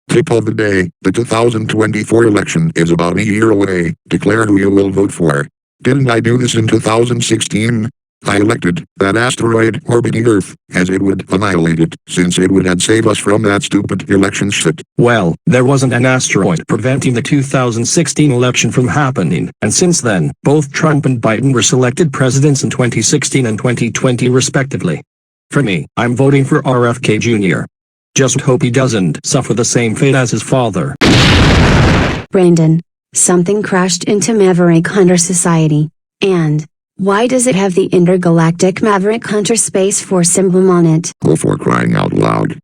Tip of the day, the 2024 election is about a year away. Declare who you will vote for. Didn't I do this in 2016? I elected that asteroid orbiting Earth, as it would annihilate it, since it would save us from that stupid election shit. Well, there wasn't an asteroid preventing the 2016 election from happening, and since then, both Trump and Biden were selected presidents in 2016 and 2020 respectively. For me, I'm voting for RFK Jr. Just hope he doesn't suffer the same fate as his father. Brandon, something crashed into Maverick Hunter Society. And why does it have the intergalactic Maverick Hunter Space Force emblem on it? Oh, for crying out loud.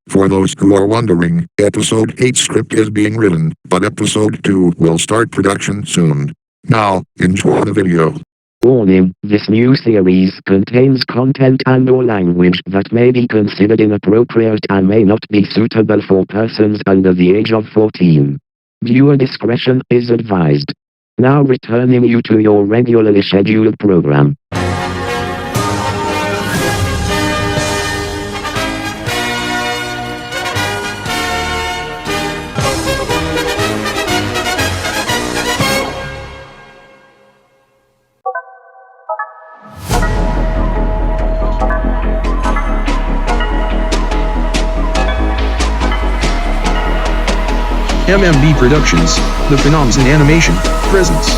For those who are wondering, Episode 8 script is being written, but Episode 2 will start production soon. Now, enjoy the video. Warning, this new series contains content and/or language that may be considered inappropriate and may not be suitable for persons under the age of 14. Viewer discretion is advised. Now returning you to your regularly scheduled program. MMB Productions, the Phenoms in Animation, presents.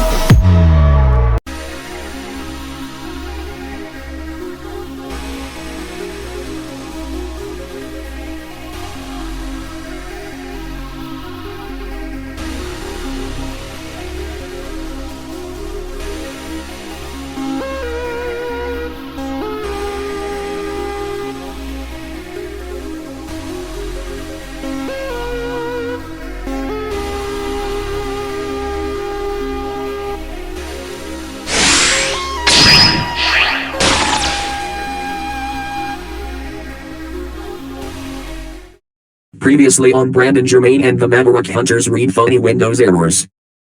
Previously on Brandon, Germain and the Maverick Hunters read funny Windows errors.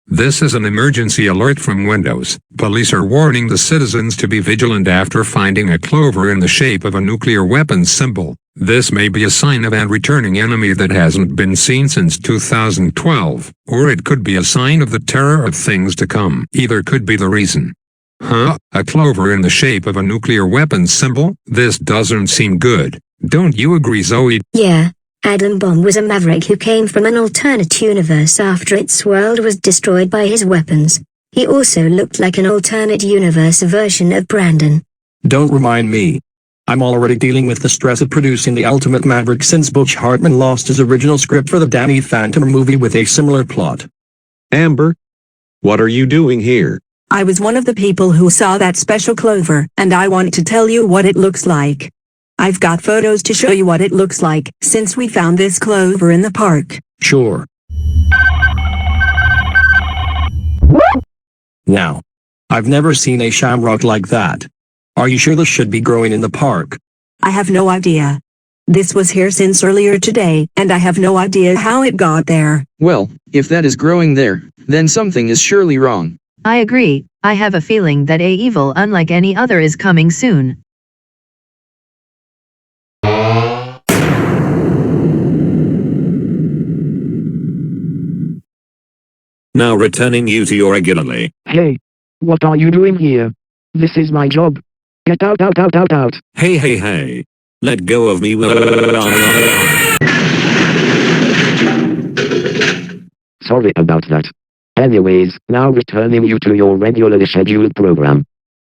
This is an emergency alert from Windows. Police are warning the citizens to be vigilant after finding a clover in the shape of a nuclear weapons symbol. This may be a sign of a returning enemy that hasn't been seen since 2012, or it could be a sign of the terror of things to come. Either could be the reason. Huh? A clover in the shape of a nuclear weapons symbol? This doesn't seem good. Don't you agree, Zoe? Yeah. Adam Bomb was a maverick who came from an alternate universe after its world was destroyed by his weapons. He also looked like an alternate universe version of Brandon. Don't remind me. I'm already dealing with the stress of producing the ultimate Maverick since Butch Hartman lost his original script for the Danny Phantom movie with a similar plot. Amber? What are you doing here? I was one of the people who saw that special clover, and I want to tell you what it looks like. I've got photos to show you what it looks like, since we found this clover in the park. Sure. Now, I've never seen a shamrock like that. Are you sure this should be growing in the park? I have no idea. This was here since earlier today, and I have no idea how it got there. Well, if that is growing there, then something is surely wrong. I agree. I have a feeling that a evil unlike any other is coming soon. Now returning you to your regularly. Hey, what are you doing here? This is my job. Get out, out, out, out, out. Hey. Let go of me. Sorry about that. Anyways, now returning you to your regularly scheduled program.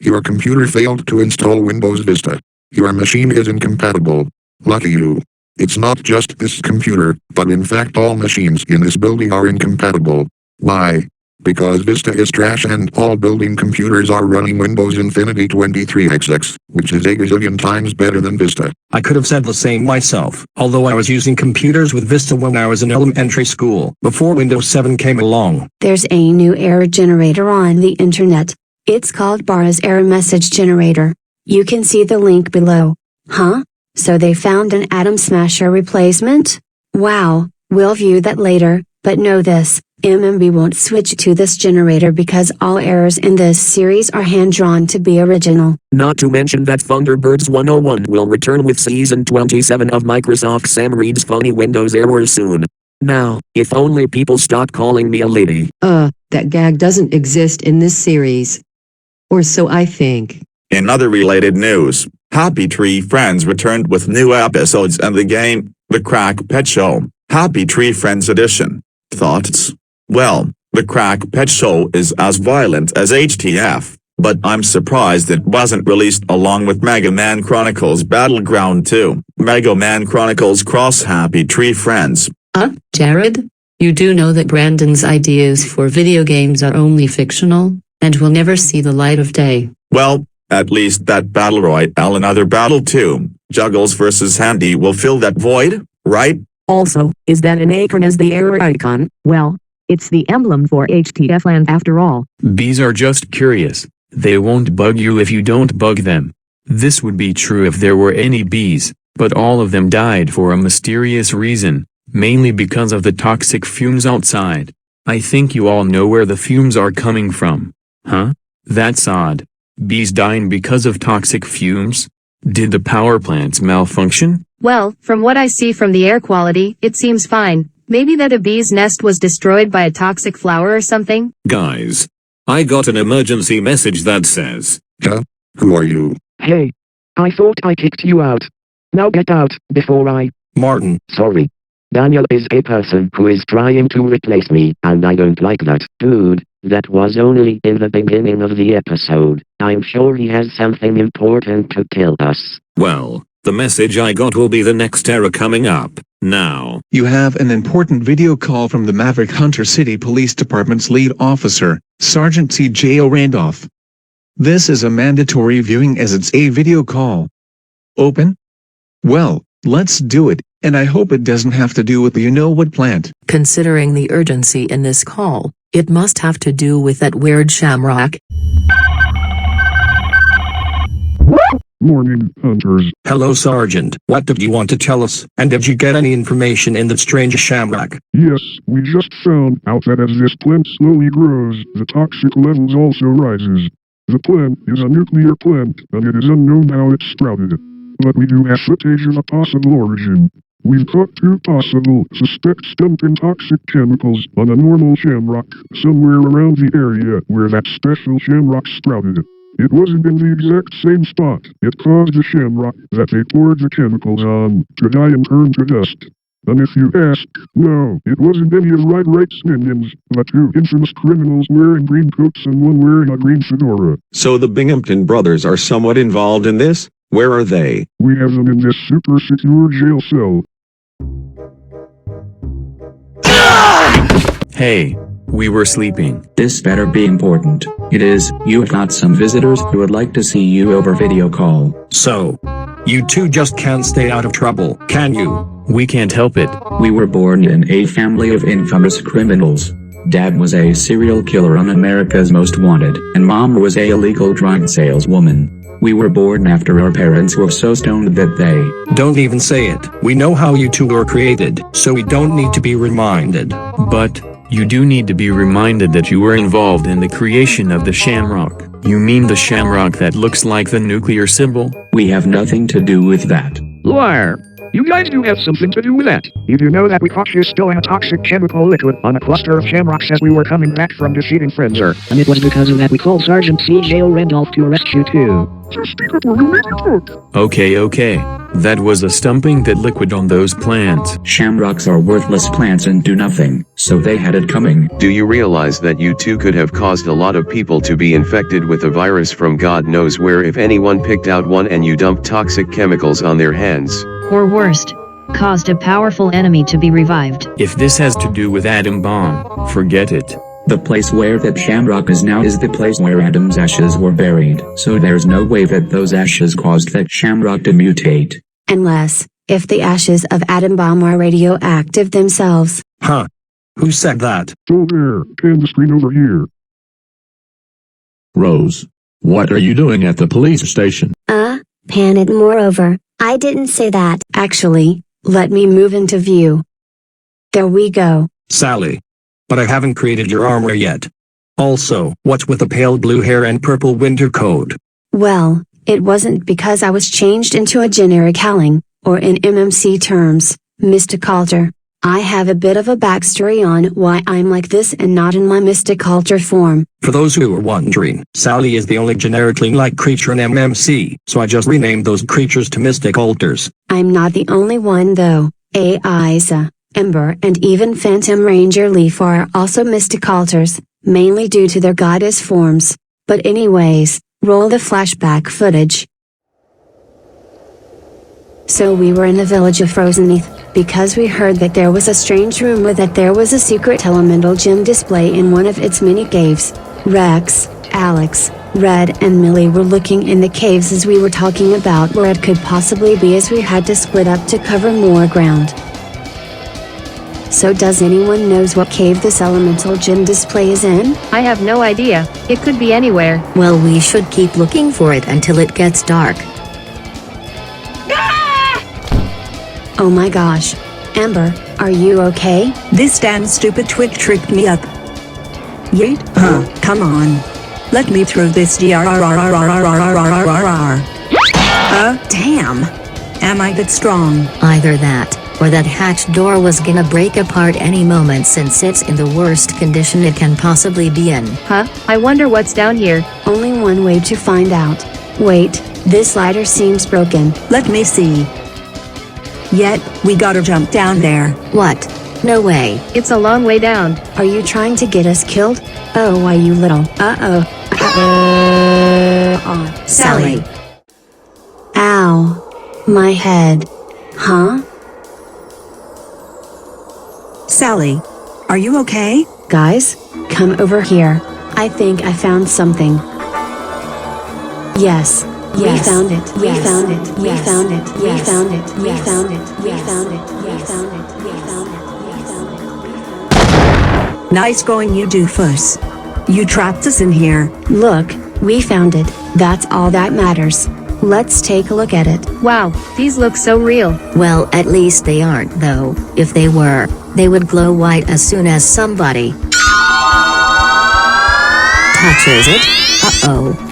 Your computer failed to install Windows Vista. Your machine is incompatible. Lucky you. It's not just this computer, but in fact all machines in this building are incompatible. Why? Because Vista is trash and all building computers are running Windows Infinity 23XX, which is a gazillion times better than Vista. I could have said the same myself, although I was using computers with Vista when I was in elementary school, before Windows 7 came along. There's a new error generator on the internet. It's called Bara's Error Message Generator. You can see the link below. Huh? So they found an Atom Smasher replacement? Wow, we'll view that later, but know this. MMB won't switch to this generator because all errors in this series are hand-drawn to be original. Not to mention that Thunderbirds 101 will return with Season 27 of Microsoft Sam Reed's Funny Windows Errors soon. Now, if only people stop calling me a lady. That gag doesn't exist in this series. Or so I think. In other related news, Happy Tree Friends returned with new episodes and the game, The Crack Pet Show, Happy Tree Friends Edition. Thoughts? Well, The Crack Pet Show is as violent as HTF, but I'm surprised it wasn't released along with Mega Man Chronicles Battleground 2, Mega Man Chronicles Cross Happy Tree Friends. Jared? You do know that Brandon's ideas for video games are only fictional, and will never see the light of day. Well, at least that Battle Royale Another Battle 2, Juggles vs. Handy will fill that void, right? Also, is that an acorn as the error icon? Well, it's the emblem for HTF land after all. Bees are just curious. They won't bug you if you don't bug them. This would be true if there were any bees, but all of them died for a mysterious reason, mainly because of the toxic fumes outside. I think you all know where the fumes are coming from. Huh? That's odd. Bees dying because of toxic fumes? Did the power plants malfunction? Well, from what I see from the air quality, it seems fine. Maybe that a bee's nest was destroyed by a toxic flower or something? Guys, I got an emergency message that says, Huh? Who are you? Hey. I thought I kicked you out. Now get out, before I... Martin. Sorry. Daniel is a person who is trying to replace me, and I don't like that. Dude, that was only in the beginning of the episode. I'm sure he has something important to tell us. Well, the message I got will be the next error coming up, now. You have an important video call from the Maverick Hunter City Police Department's lead officer, Sergeant C.J.O. Randolph. This is a mandatory viewing as it's a video call. Open? Well, let's do it, and I hope it doesn't have to do with the you-know-what plant. Considering the urgency in this call, it must have to do with that weird Shamrock. Morning, hunters. Hello, Sergeant. What did you want to tell us? And did you get any information in that strange Shamrock? Yes, we just found out that as this plant slowly grows, the toxic levels also rises. The plant is a nuclear plant, and it is unknown how it sprouted. But we do have footage of a possible origin. We've caught two possible suspects dumping toxic chemicals on a normal shamrock somewhere around the area where that special shamrock sprouted. It wasn't in the exact same spot. It caused the shamrock that they poured the chemicals on to die and turn to dust. And if you ask, no, it wasn't any of Wright's minions, but two infamous criminals wearing green coats and one wearing a green fedora. So the Binghamton brothers are somewhat involved in this? Where are they? We have them in this super secure jail cell. Hey, we were sleeping. This better be important. It is. You've got some visitors who would like to see you over video call. So, you two just can't stay out of trouble, can you? We can't help it. We were born in a family of infamous criminals. Dad was a serial killer on America's Most Wanted, and Mom was a illegal drug saleswoman. We were born after our parents were so stoned that they... Don't even say it. We know how you two were created, so we don't need to be reminded. But, you do need to be reminded that you were involved in the creation of the Shamrock. You mean the Shamrock that looks like the nuclear symbol? We have nothing to do with that. Liar! You guys do have something to do with that. You do know that we caught you spilling a toxic chemical liquid on a cluster of shamrocks as we were coming back from defeating Frenzer. And it was because of that we called Sergeant C.J.O. Randolph to arrest you too. Just speak up or you'll make you talk. Okay. That was a stumping that liquid on those plants. Shamrocks are worthless plants and do nothing, so they had it coming. Do you realize that you two could have caused a lot of people to be infected with a virus from God knows where if anyone picked out one and you dumped toxic chemicals on their hands? Or worst, caused a powerful enemy to be revived. If this has to do with Atom Bomb, forget it. The place where that Shamrock is now is the place where Adam's ashes were buried, so there's no way that those ashes caused that Shamrock to mutate. Unless, if the ashes of Atom Bomb are radioactive themselves. Huh? Who said that? So there, pan the screen over here. Rose, what are you doing at the police station? Pan it moreover. I didn't say that. Actually, let me move into view. There we go. Sally. But I haven't created your armor yet. Also, what's with the pale blue hair and purple winter coat? Well, it wasn't because I was changed into a generic howling, or in MMC terms, Mr. Calder. I have a bit of a backstory on why I'm like this and not in my mystic culture form. For those who are wondering, Sally is the only generically like creature in MMC, so I just renamed those creatures to mystic alters. I'm not the only one though. Isa, Ember and even Phantom Ranger Leaf are also mystic alters, mainly due to their goddess forms. But anyways, roll the flashback footage. So we were in the village of Frozenheath, because we heard that there was a strange rumor that there was a secret elemental gem display in one of its many caves. Rex, Alex, Red and Millie were looking in the caves as we were talking about where it could possibly be, as we had to split up to cover more ground. So does anyone knows what cave this elemental gem display is in? I have no idea. It could be anywhere. Well, we should keep looking for it until it gets dark. Oh my gosh. Amber, are you okay? This damn stupid twig tricked me up. Yeet, huh, come on. Let me throw this damn. Am I that strong? Either that, or that hatch door was gonna break apart any moment since it's in the worst condition it can possibly be in. Huh? I wonder what's down here. Only one way to find out. Wait, this ladder seems broken. Let me see. Yet, we gotta jump down there. What? No way. It's a long way down. Are you trying to get us killed? Oh, why you little. Sally. Ow. My head. Huh? Sally. Are you okay? Guys, come over here. I think I found something. Yes. We found it. We found it. We found it. We found it. We found it. We found it. We found it. We found it. Nice going, you doofus. You trapped us in here. Look, we found it. That's all that matters. Let's take a look at it. Wow, these look so real. Well, at least they aren't though. If they were, they would glow white as soon as somebody touches it. Uh-oh.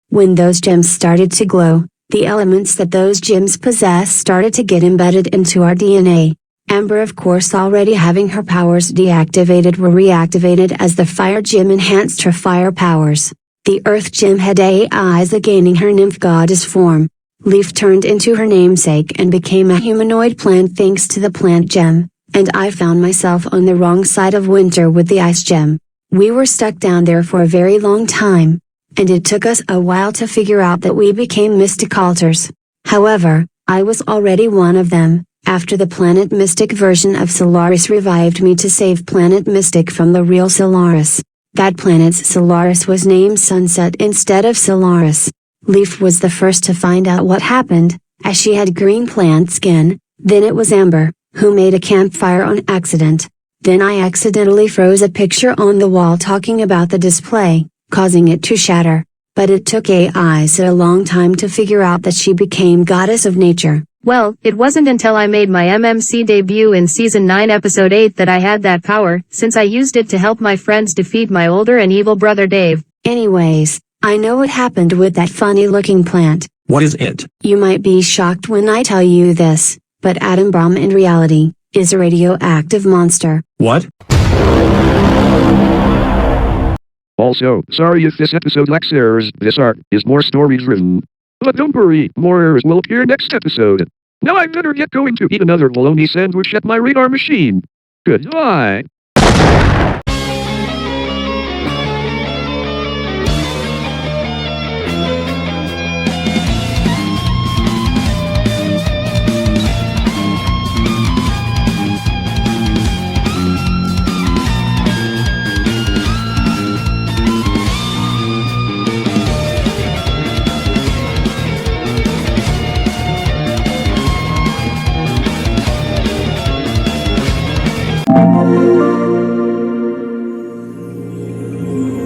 When those gems started to glow, the elements that those gems possess started to get embedded into our DNA. Amber, of course, already having her powers deactivated, were reactivated as the fire gem enhanced her fire powers. The earth gem had Isa gaining her nymph goddess form. Leaf turned into her namesake and became a humanoid plant thanks to the plant gem, and I found myself on the wrong side of winter with the ice gem. We were stuck down there for a very long time, and it took us a while to figure out that we became mystic alters. However, I was already one of them, after the Planet Mystic version of Solaris revived me to save Planet Mystic from the real Solaris. That planet's Solaris was named Sunset instead of Solaris. Leaf was the first to find out what happened, as she had green plant skin. Then it was Amber, who made a campfire on accident. Then I accidentally froze a picture on the wall talking about the display, causing it to shatter. But it took Isa a long time to figure out that she became goddess of nature. Well, it wasn't until I made my MMC debut in Season 9 Episode 8 that I had that power, since I used it to help my friends defeat my older and evil brother Dave. Anyways, I know what happened with that funny-looking plant. What is it? You might be shocked when I tell you this, but Adam Brahm in reality is a radioactive monster. What? Also, sorry if this episode lacks errors, this arc is more story-driven. But don't worry, more errors will appear next episode. Now I'm better get going to eat another bologna sandwich at my radar machine. Goodbye.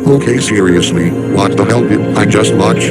Okay, seriously, what the hell did I just watch?